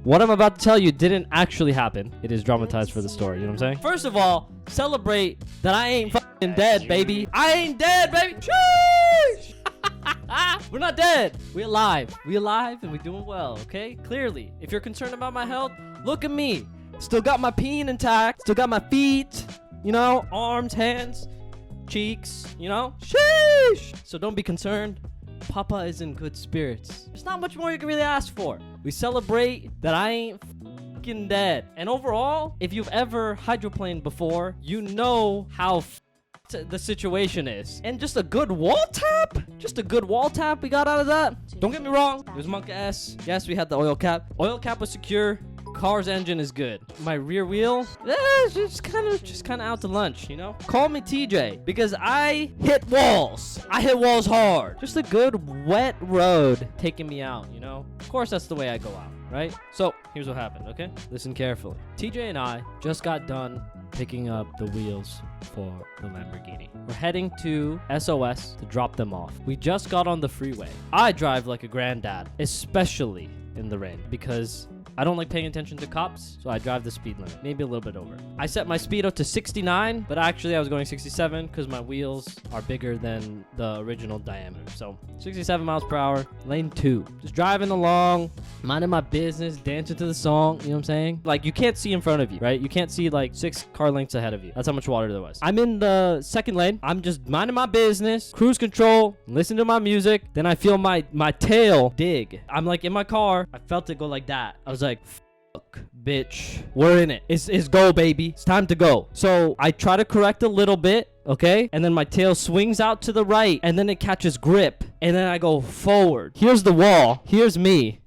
what I'm about to tell you didn't actually happen. It is dramatized for the story. You know what I'm saying? First of all, celebrate that I ain't fucking dead, baby. I ain't dead, baby. Sheesh! We're not dead. We alive. We alive and we doing well, okay? Clearly, if you're concerned about my health, look at me. Still got my peen intact. Still got my feet, you know, arms, hands, cheeks, you know? Sheesh! So don't be concerned. Papa is in good spirits. There's not much more you can really ask for. We celebrate that I ain't fucking dead. And overall, if you've ever hydroplaned before, you know how the situation is. And just a good wall tap? Just a good wall tap we got out of that? Don't get me wrong. It was Monk S. Yes, we had the oil cap. Oil cap was secure. Car's engine is good. My rear wheel, just kind of out to lunch, you know? Call me TJ because I hit walls. I hit walls hard. Just a good wet road taking me out, you know? Of course, that's the way I go out, right? So here's what happened, okay? Listen carefully. TJ and I just got done picking up the wheels for the Lamborghini. We're heading to SOS to drop them off. We just got on the freeway. I drive like a granddad, especially in the rain, because I don't like paying attention to cops, so I drive the speed limit, maybe a little bit over. I set my speedo to 69, but actually I was going 67 because my wheels are bigger than the original diameter. So 67 miles per hour, lane 2. Just driving along, minding my business, dancing to the song, you know what I'm saying? Like, you can't see in front of you, right? You can't see like 6 car lengths ahead of you. That's how much water there was. I'm in the second lane. I'm just minding my business, cruise control, listen to my music. Then I feel my tail dig. I'm like in my car. I felt it go like that. I was like, fuck, bitch, we're in it. It's go, baby. It's time to go. So I try to correct a little bit, okay? And then my tail swings out to the right, and then it catches grip, and then I go forward. Here's the wall. Here's me.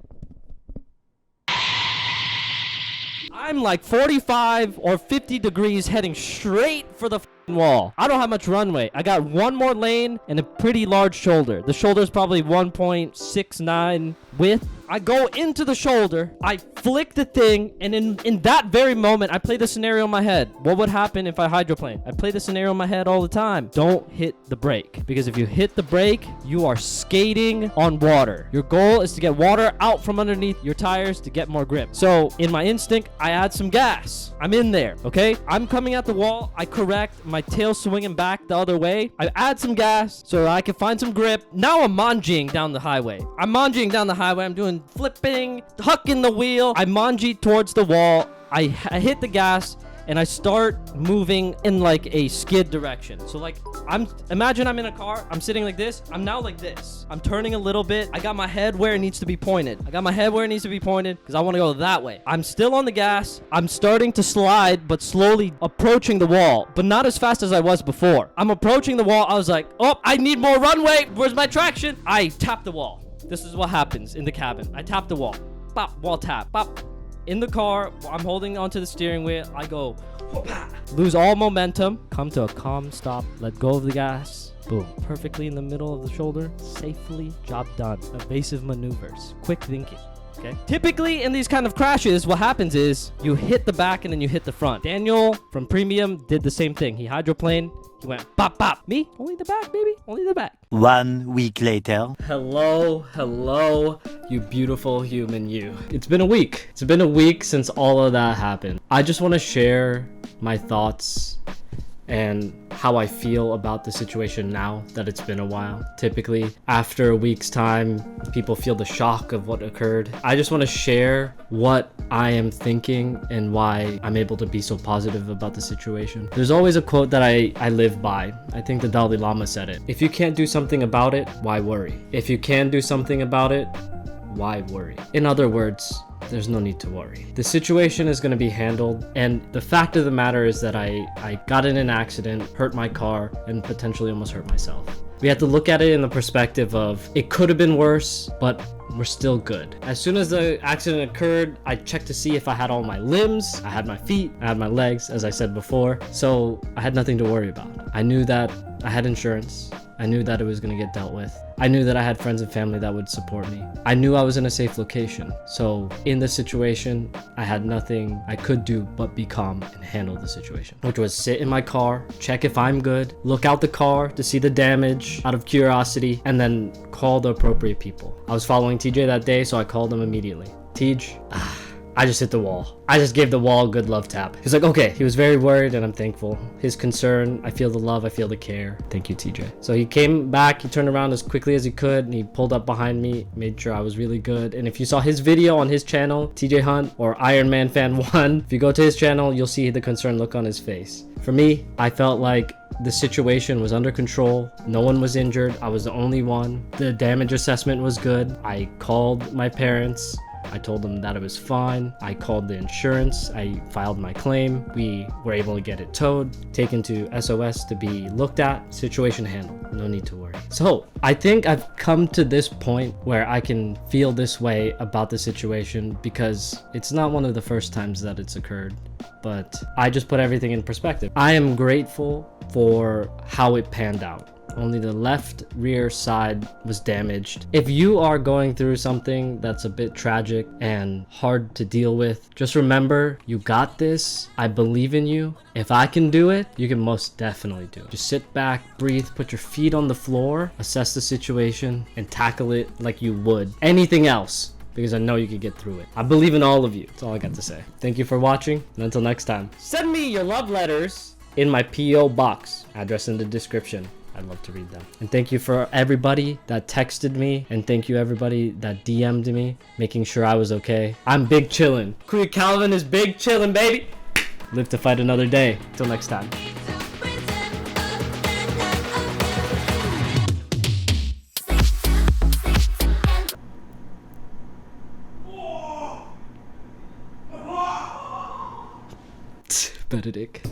I'm like 45 or 50 degrees heading straight for the wall. I don't have much runway. I got one more lane and a pretty large shoulder. The shoulder is probably 1.69 width. I go into the shoulder, I flick the thing, and in that very moment, I play the scenario in my head. What would happen if I hydroplane? I play the scenario in my head all the time. Don't hit the brake, because if you hit the brake, you are skating on water. Your goal is to get water out from underneath your tires to get more grip. So in my instinct, I add some gas. I'm in there, okay? I'm coming at the wall. I correct, my tail swinging back the other way. I add some gas so I can find some grip. Now I'm manjiing down the highway. I'm doing flipping, hucking the wheel. I manji towards the wall. I hit the gas and I start moving in like a skid direction. So like, imagine I'm in a car. I'm sitting like this. I'm now like this. I'm turning a little bit. I got my head where it needs to be pointed. because I want to go that way. I'm still on the gas. I'm starting to slide, but slowly approaching the wall, but not as fast as I was before. I'm approaching the wall. I was like, oh, I need more runway. Where's my traction? I tap the wall. This is what happens in the cabin. I tap the wall. Pop, wall tap. Pop. In the car, I'm holding onto the steering wheel. I go, whoop-ah. Lose all momentum. Come to a calm stop. Let go of the gas. Boom. Perfectly in the middle of the shoulder. Safely. Job done. Evasive maneuvers. Quick thinking. Okay. Typically in these kind of crashes, what happens is you hit the back and then you hit the front. Daniel from Premium did the same thing. He hydroplaned. He went pop, pop. Me? Only the back, baby. Only the back. 1 week later. Hello, you beautiful human you. It's been a week. It's been a week since all of that happened. I just want to share my thoughts and how I feel about the situation now that it's been a while. Typically, after a week's time, people feel the shock of what occurred. I just want to share what I am thinking and why I'm able to be so positive about the situation. There's always a quote that I live by. I think the Dalai Lama said it. If you can't do something about it, why worry? If you can do something about it, why worry? In other words, there's no need to worry. The situation is going to be handled, and the fact of the matter is that I got in an accident, hurt my car, and potentially almost hurt myself. We have to look at it in the perspective of it could have been worse, but we're still good. As soon as the accident occurred, I checked to see if I had all my limbs, I had my feet, I had my legs, as I said before, so I had nothing to worry about. I knew that I had insurance. I knew that it was going to get dealt with. I knew that I had friends and family that would support me. I knew I was in a safe location. So in this situation, I had nothing I could do but be calm and handle the situation, which was sit in my car, check if I'm good, look out the car to see the damage out of curiosity, and then call the appropriate people. I was following TJ that day, so I called him immediately. Teej, I just hit the wall. I just gave the wall a good love tap. He's like, okay. He was very worried and I'm thankful. His concern, I feel the love, I feel the care. Thank you, TJ. So he came back, he turned around as quickly as he could and he pulled up behind me, made sure I was really good. And if you saw his video on his channel, TJ Hunt or Iron Man Fan 1, if you go to his channel, you'll see the concerned look on his face. For me, I felt like the situation was under control. No one was injured. I was the only one. The damage assessment was good. I called my parents. I told them that it was fine. I called the insurance. I filed my claim. We were able to get it towed, taken to SOS to be looked at. Situation handled. No need to worry. So I think I've come to this point where I can feel this way about the situation because it's not one of the first times that it's occurred, but I just put everything in perspective. I am grateful for how it panned out. Only the left rear side was damaged. If you are going through something that's a bit tragic and hard to deal with, just remember you got this. I believe in you. If I can do it, you can most definitely do it. Just sit back, breathe, put your feet on the floor, assess the situation, and tackle it like you would anything else, because I know you can get through it. I believe in all of you. That's all I got to say. Thank you for watching, and until next time, send me your love letters in my P.O. box. Address in the description. I'd love to read them. And thank you for everybody that texted me, and thank you everybody that DM'd me, making sure I was okay. I'm big chillin'. Kuya Calvin is big chillin', baby. Live to fight another day. Till next time. Benedict.